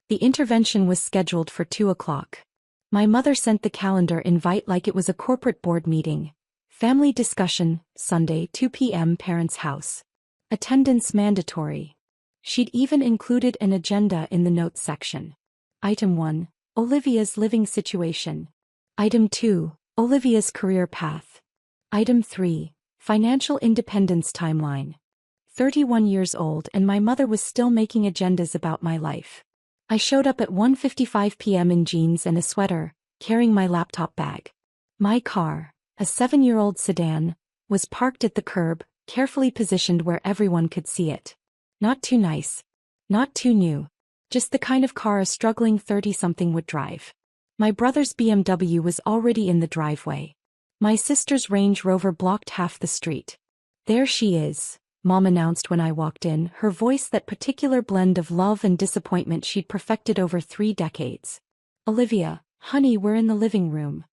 The intervention was scheduled for 2 o'clock. My mother sent the calendar invite like it was a corporate board meeting. Family discussion, Sunday 2 p.m. Parents' house. Attendance mandatory. She'd even included an agenda in the notes section. Item 1. Olivia's living situation. Item 2. Olivia's career path. Item 3. Financial independence timeline. 31 years old and my mother was still making agendas about my life. I showed up at 1:55 p.m. in jeans and a sweater, carrying my laptop bag. My car, a 7-year-old sedan, was parked at the curb, carefully positioned where everyone could see it. Not too nice. Not too new. Just the kind of car a struggling 30-something would drive. My brother's BMW was already in the driveway. My sister's Range Rover blocked half the street. There she is, Mom announced when I walked in, her voice that particular blend of love and disappointment she'd perfected over 3 decades. Olivia, honey, we're in the living room.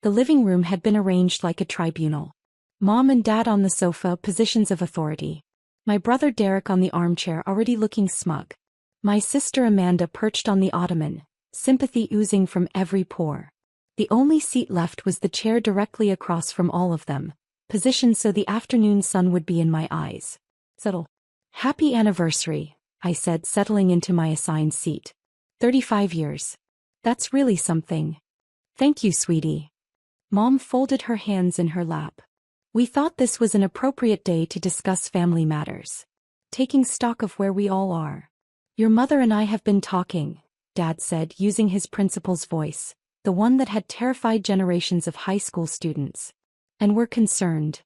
The living room had been arranged like a tribunal. Mom and Dad on the sofa, positions of authority. My brother Derek on the armchair, already looking smug. My sister Amanda perched on the ottoman, sympathy oozing from every pore. The only seat left was the chair directly across from all of them, positioned so the afternoon sun would be in my eyes. Settle. Happy anniversary, I said, settling into my assigned seat. 35 years. That's really something. Thank you, sweetie. Mom folded her hands in her lap. We thought this was an appropriate day to discuss family matters. Taking stock of where we all are. Your mother and I have been talking, Dad said, using his principal's voice, the one that had terrified generations of high school students. And we're concerned.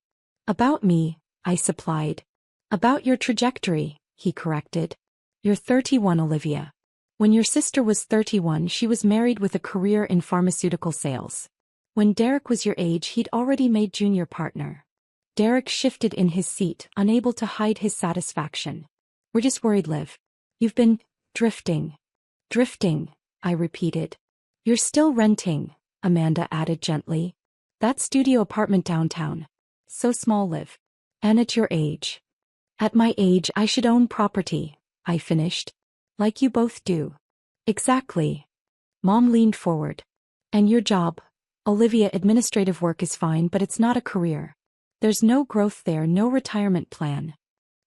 About me, I supplied. About your trajectory, he corrected. You're 31, Olivia. When your sister was 31, she was married with a career in pharmaceutical sales. When Derek was your age, he'd already made junior partner. Derek shifted in his seat, unable to hide his satisfaction. We're just worried, Liv. You've been drifting. Drifting, I repeated. You're still renting, Amanda added gently. That studio apartment downtown. So small, Liv. And at your age. At my age, I should own property, I finished. Like you both do. Exactly. Mom leaned forward. And your job? Olivia, administrative work is fine, but it's not a career. There's no growth there, no retirement plan.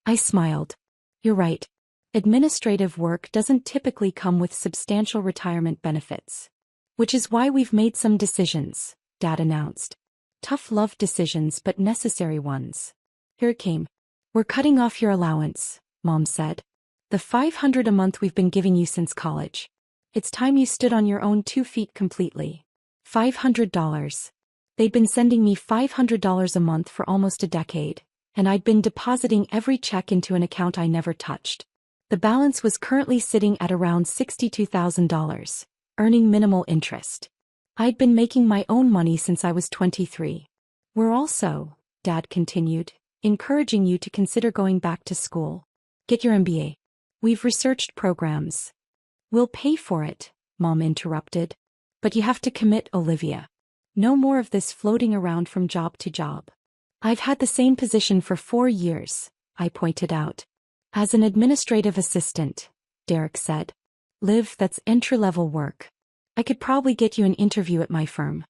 I smiled. You're right. Administrative work doesn't typically come with substantial retirement benefits. Which is why we've made some decisions, Dad announced. Tough love decisions, but necessary ones. Here it came. We're cutting off your allowance, Mom said. The $500 a month we've been giving you since college. It's time you stood on your own 2 feet completely. $500. They'd been sending me $500 a month for almost a decade, and I'd been depositing every check into an account I never touched. The balance was currently sitting at around $62,000, earning minimal interest. I'd been making my own money since I was 23. We're also, Dad continued, encouraging you to consider going back to school. Get your MBA. We've researched programs. We'll pay for it, Mom interrupted. But you have to commit, Olivia. No more of this floating around from job to job. I've had the same position for 4 years, I pointed out. As an administrative assistant, Derek said. Liv, that's entry-level work. I could probably get you an interview at my firm.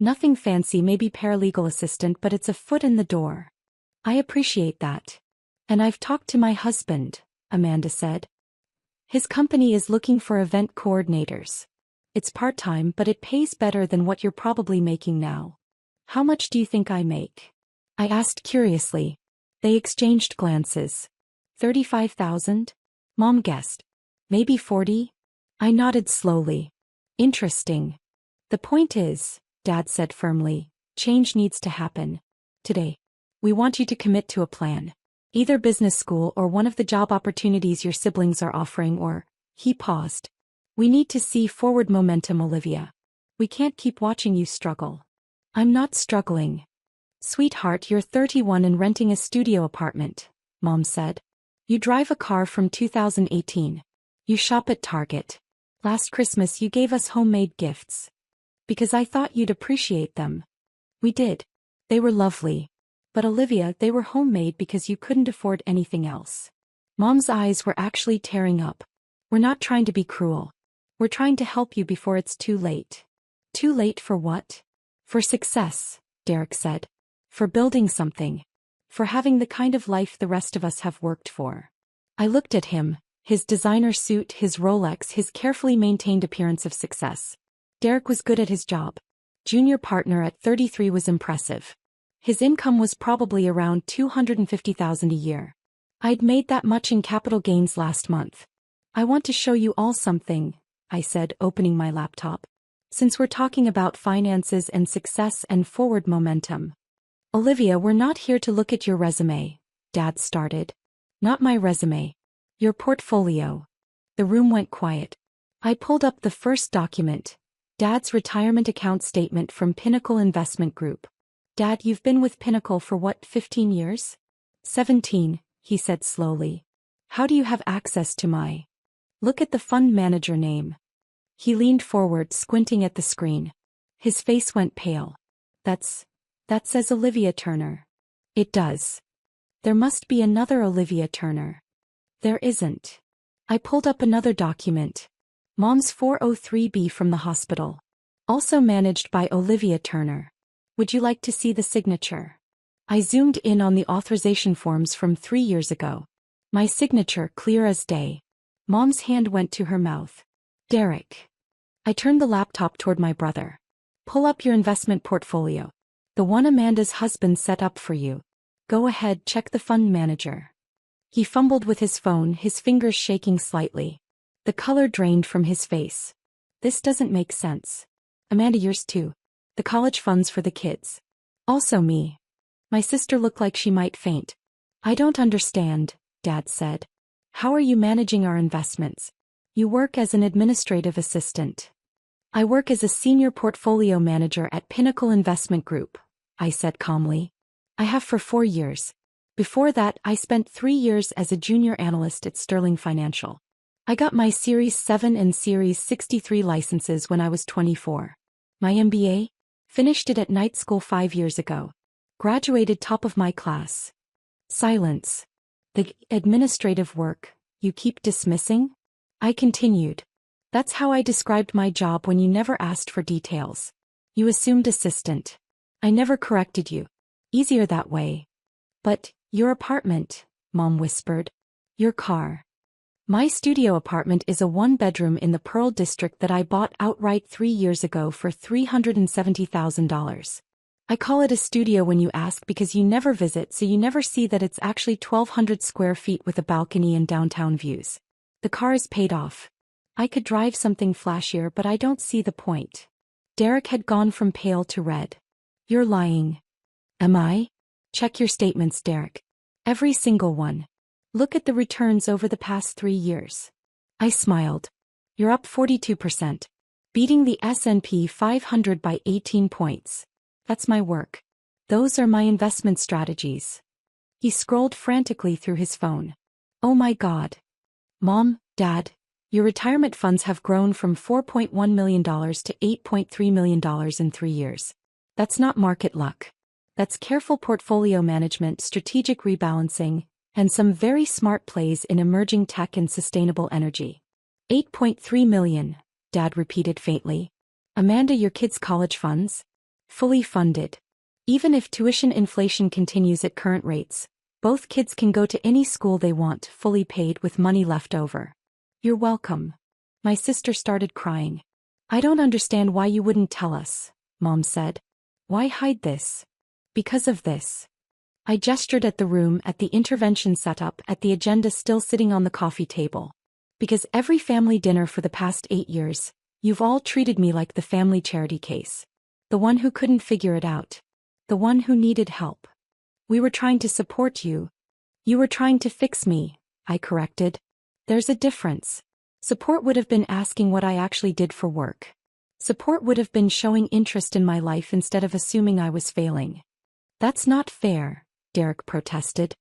Nothing fancy, maybe paralegal assistant, but it's a foot in the door. I appreciate that. And I've talked to my husband, Amanda said. His company is looking for event coordinators. It's part-time, but it pays better than what you're probably making now. How much do you think I make? I asked curiously. They exchanged glances. 35,000? Mom guessed. Maybe 40? I nodded slowly. Interesting. The point is, Dad said firmly, change needs to happen. Today. We want you to commit to a plan. Either business school or one of the job opportunities your siblings are offering, or, he paused. We need to see forward momentum, Olivia. We can't keep watching you struggle. I'm not struggling. Sweetheart, you're 31 and renting a studio apartment, Mom said. You drive a car from 2018. You shop at Target. Last Christmas you gave us homemade gifts. Because I thought you'd appreciate them. We did. They were lovely. But Olivia, they were homemade because you couldn't afford anything else. Mom's eyes were actually tearing up. We're not trying to be cruel. We're trying to help you before it's too late. Too late for what? For success, Derek said. For building something. For having the kind of life the rest of us have worked for. I looked at him, his designer suit, his Rolex, his carefully maintained appearance of success. Derek was good at his job. Junior partner at 33 was impressive. His income was probably around $250,000 a year. I'd made that much in capital gains last month. I want to show you all something, I said, opening my laptop. Since we're talking about finances and success and forward momentum. Olivia, we're not here to look at your resume, Dad started. Not my resume. Your portfolio. The room went quiet. I pulled up the first document, Dad's retirement account statement from Pinnacle Investment Group. Dad, you've been with Pinnacle for what, 15 years? 17, he said slowly. How do you have access to my... Look at the fund manager name. He leaned forward, squinting at the screen. His face went pale. That says Olivia Turner. It does. There must be another Olivia Turner. There isn't. I pulled up another document. Mom's 403B from the hospital. Also managed by Olivia Turner. Would you like to see the signature? I zoomed in on the authorization forms from 3 years ago. My signature clear as day. Mom's hand went to her mouth. Derek. I turned the laptop toward my brother. Pull up your investment portfolio. The one Amanda's husband set up for you. Go ahead, check the fund manager. He fumbled with his phone, his fingers shaking slightly. The color drained from his face. This doesn't make sense. Amanda, yours too. The college funds for the kids. Also me. My sister looked like she might faint. I don't understand, Dad said. How are you managing our investments? You work as an administrative assistant. I work as a senior portfolio manager at Pinnacle Investment Group, I said calmly. I have for 4 years. Before that, I spent 3 years as a junior analyst at Sterling Financial. I got my Series 7 and Series 63 licenses when I was 24. My MBA? Finished it at night school 5 years ago. Graduated top of my class. Silence. The administrative work, you keep dismissing? I continued. That's how I described my job when you never asked for details. You assumed assistant. I never corrected you. Easier that way. But, your apartment, Mom whispered. Your car. My studio apartment is a 1-bedroom in the Pearl District that I bought outright 3 years ago for $370,000. I call it a studio when you ask because you never visit, so you never see that it's actually 1,200 square feet with a balcony and downtown views. The car is paid off. I could drive something flashier, but I don't see the point. Derek had gone from pale to red. You're lying. Am I? Check your statements, Derek. Every single one. Look at the returns over the past 3 years. I smiled. You're up 42%. Beating the S&P 500 by 18 points. That's my work. Those are my investment strategies. He scrolled frantically through his phone. Oh my God. Mom, Dad, your retirement funds have grown from $4.1 million to $8.3 million in 3 years. That's not market luck. That's careful portfolio management, strategic rebalancing, and some very smart plays in emerging tech and sustainable energy. 8.3 million, Dad repeated faintly. Amanda, your kids' college funds? Fully funded. Even if tuition inflation continues at current rates, both kids can go to any school they want, fully paid with money left over. You're welcome. My sister started crying. I don't understand why you wouldn't tell us, Mom said. Why hide this? Because of this. I gestured at the room, at the intervention setup, at the agenda still sitting on the coffee table. Because every family dinner for the past 8 years, you've all treated me like the family charity case. The one who couldn't figure it out. The one who needed help. We were trying to support you. You were trying to fix me, I corrected. There's a difference. Support would have been asking what I actually did for work. Support would have been showing interest in my life instead of assuming I was failing. That's not fair, Derek protested.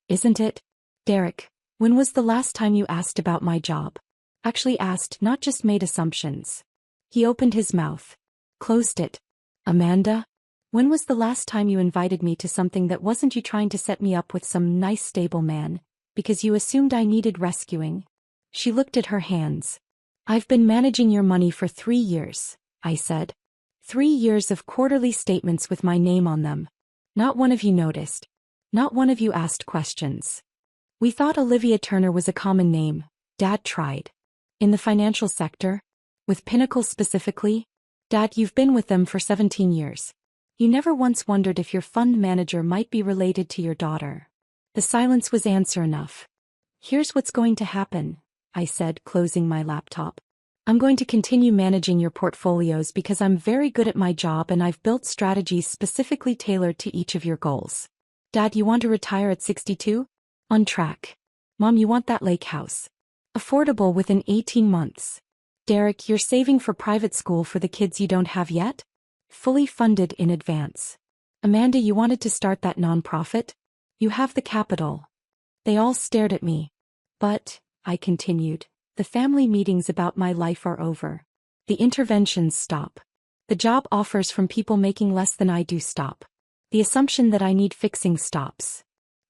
Isn't it? Derek, when was the last time you asked about my job? Actually asked, not just made assumptions. He opened his mouth. Closed it. Amanda? When was the last time you invited me to something that wasn't you trying to set me up with some nice stable man, because you assumed I needed rescuing? She looked at her hands. I've been managing your money for 3 years, I said. 3 years of quarterly statements with my name on them. Not one of you noticed. Not one of you asked questions. We thought Olivia Turner was a common name. Dad tried. In the financial sector? With Pinnacle specifically? Dad, you've been with them for 17 years. You never once wondered if your fund manager might be related to your daughter. The silence was answer enough. Here's what's going to happen, I said, closing my laptop. I'm going to continue managing your portfolios because I'm very good at my job and I've built strategies specifically tailored to each of your goals. Dad, you want to retire at 62? On track. Mom, you want that lake house. Affordable within 18 months. Derek, you're saving for private school for the kids you don't have yet? Fully funded in advance. Amanda, you wanted to start that nonprofit? You have the capital. They all stared at me. But, I continued, the family meetings about my life are over. The interventions stop. The job offers from people making less than I do stop. The assumption that I need fixing stops.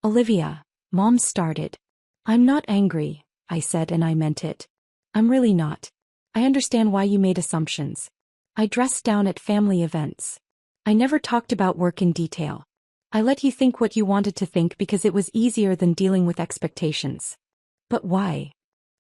Olivia, Mom started. I'm not angry, I said, and I meant it. I'm really not. I understand why you made assumptions. I dressed down at family events. I never talked about work in detail. I let you think what you wanted to think because it was easier than dealing with expectations. But why?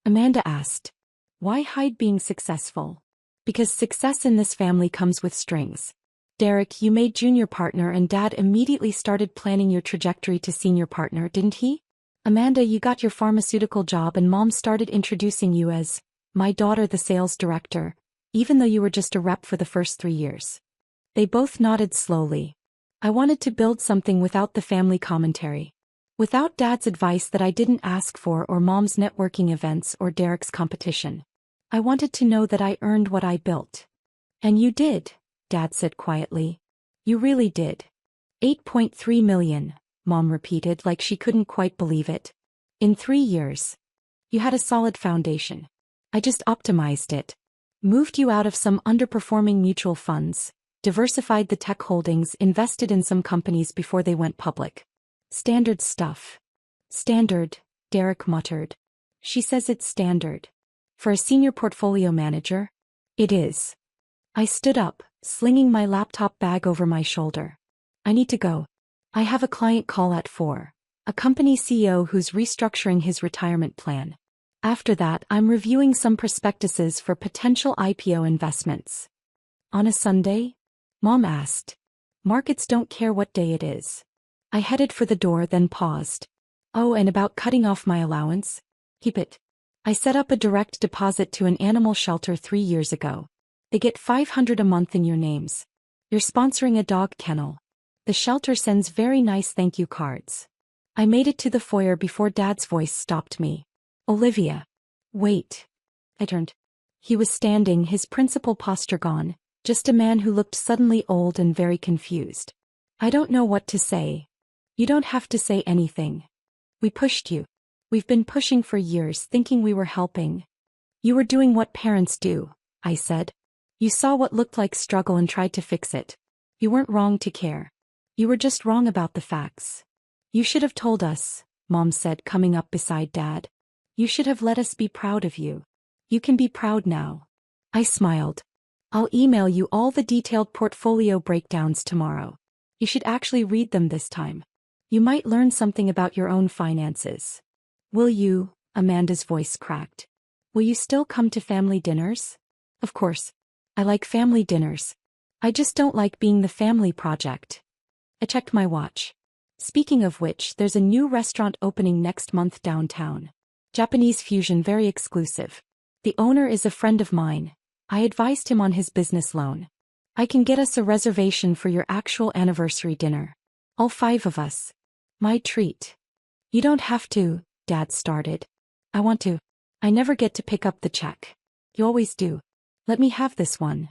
Amanda asked. Why hide being successful? Because success in this family comes with strings. Derek, you made junior partner and Dad immediately started planning your trajectory to senior partner, didn't he? Amanda, you got your pharmaceutical job and Mom started introducing you as my daughter, the sales director, even though you were just a rep for the first 3 years. They both nodded slowly. I wanted to build something without the family commentary. Without Dad's advice that I didn't ask for or Mom's networking events or Derek's competition. I wanted to know that I earned what I built. And you did, Dad said quietly. You really did. 8.3 million, Mom repeated like she couldn't quite believe it. In 3 years. You had a solid foundation. I just optimized it. Moved you out of some underperforming mutual funds, diversified the tech holdings, invested in some companies before they went public. Standard stuff. Standard, Derek muttered. She says it's standard. For a senior portfolio manager? It is. I stood up, slinging my laptop bag over my shoulder. I need to go. I have a client call at 4. A company CEO who's restructuring his retirement plan. After that, I'm reviewing some prospectuses for potential IPO investments. On a Sunday? Mom asked. Markets don't care what day it is. I headed for the door, then paused. Oh, and about cutting off my allowance? Keep it. I set up a direct deposit to an animal shelter 3 years ago. They get $500 a month in your names. You're sponsoring a dog kennel. The shelter sends very nice thank you cards. I made it to the foyer before Dad's voice stopped me. Olivia. Wait. I turned. He was standing, his principal posture gone, just a man who looked suddenly old and very confused. I don't know what to say. You don't have to say anything. We pushed you. We've been pushing for years, thinking we were helping. You were doing what parents do, I said. You saw what looked like struggle and tried to fix it. You weren't wrong to care. You were just wrong about the facts. You should have told us, Mom said, coming up beside Dad. You should have let us be proud of you. You can be proud now. I smiled. I'll email you all the detailed portfolio breakdowns tomorrow. You should actually read them this time. You might learn something about your own finances. Will you? Amanda's voice cracked. Will you still come to family dinners? Of course. I like family dinners. I just don't like being the family project. I checked my watch. Speaking of which, there's a new restaurant opening next month downtown. Japanese fusion, very exclusive. The owner is a friend of mine. I advised him on his business loan. I can get us a reservation for your actual anniversary dinner. All 5 of us. My treat. You don't have to, Dad started. I want to. I never get to pick up the check. You always do. Let me have this one.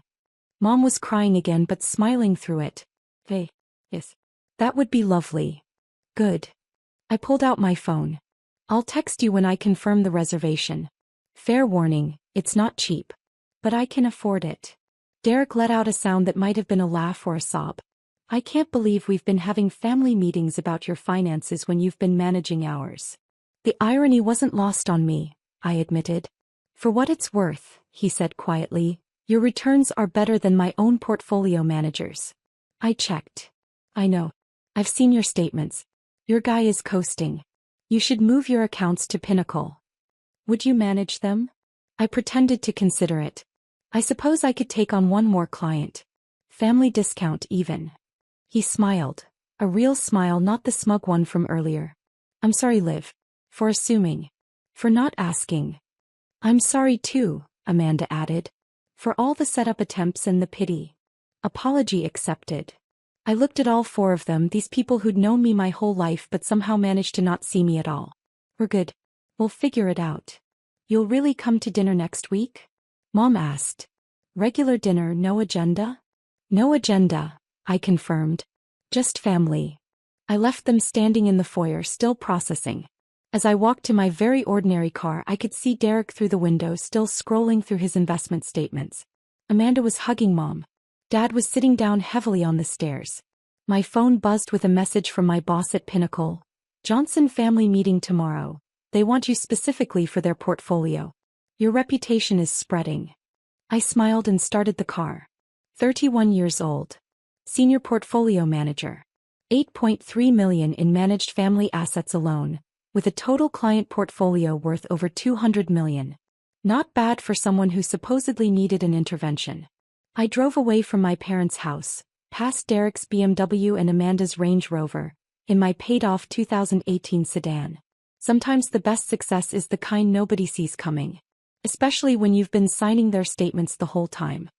Mom was crying again but smiling through it. Hey, yes. That would be lovely. Good. I pulled out my phone. I'll text you when I confirm the reservation. Fair warning, it's not cheap. But I can afford it. Derek let out a sound that might have been a laugh or a sob. I can't believe we've been having family meetings about your finances when you've been managing ours. The irony wasn't lost on me, I admitted. For what it's worth, he said quietly, your returns are better than my own portfolio managers. I checked. I know. I've seen your statements. Your guy is coasting. You should move your accounts to Pinnacle. Would you manage them? I pretended to consider it. I suppose I could take on one more client. Family discount even. He smiled. A real smile, not the smug one from earlier. I'm sorry, Liv. For assuming. For not asking. I'm sorry too, Amanda added. For all the setup attempts and the pity. Apology accepted. I looked at all four of them, these people who'd known me my whole life but somehow managed to not see me at all. We're good. We'll figure it out. You'll really come to dinner next week? Mom asked. Regular dinner, no agenda? No agenda, I confirmed. Just family. I left them standing in the foyer, still processing. As I walked to my very ordinary car, I could see Derek through the window, still scrolling through his investment statements. Amanda was hugging Mom. Dad was sitting down heavily on the stairs. My phone buzzed with a message from my boss at Pinnacle. Johnson family meeting tomorrow. They want you specifically for their portfolio. Your reputation is spreading. I smiled and started the car. 31 years old. Senior portfolio manager. 8.3 million in managed family assets alone, with a total client portfolio worth over 200 million. Not bad for someone who supposedly needed an intervention. I drove away from my parents' house, past Derek's BMW and Amanda's Range Rover, in my paid-off 2018 sedan. Sometimes the best success is the kind nobody sees coming. Especially when you've been signing their statements the whole time.